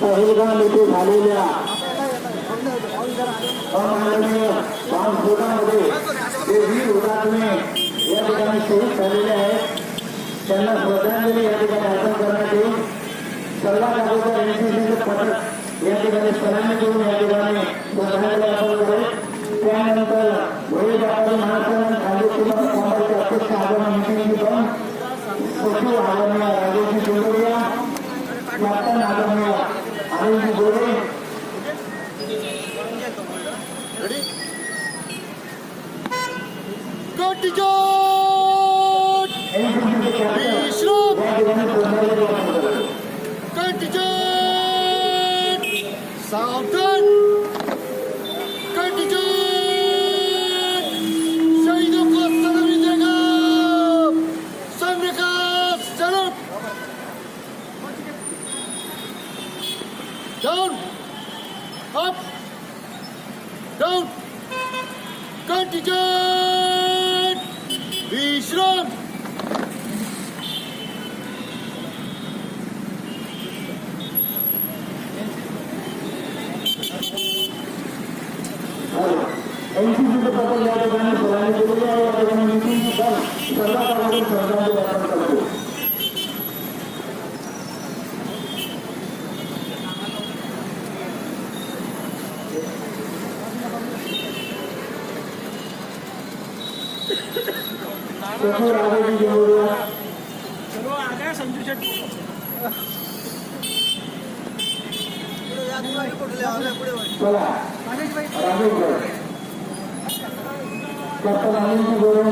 पहलगाम येथे झालेल्या अमानवीय बॉम्बस्फोटामध्ये जे वीर हुतात्मे या ठिकाणी शहीद झालेले आहेत त्यांना श्रद्धांजली या ठिकाणी अर्पण करण्यात येईल. सर्वात अगोदर एनसीसीचे पथक या ठिकाणी सलामी देऊन या ठिकाणी श्रद्धांजली अर्पण करेल. त्यानंतर भोई बाबाजी महाराष्ट्र खांदेश्वर समाजाचे अध्यक्ष आदरणीय पण सचिव आदरणीय राजेश जोडरिया कॅप्टन आदरणीय अनिल गोरे सावधान शहीदों को सलामी देगा सामने का सलाम डाउन अप डाउन कंटिन्यू विश्राम एनसीसीचे पथक या ठिकाणी सलामी दिलेली आहे. या ठिकाणी एनसीसी दल सर्वात अगोदर श्रद्धांजली अर्पण करतो. सचिव राजेश जोडरिया चलो आ गए संजू शेट चला राजेश भाई कॅप्टन अनिल गोरे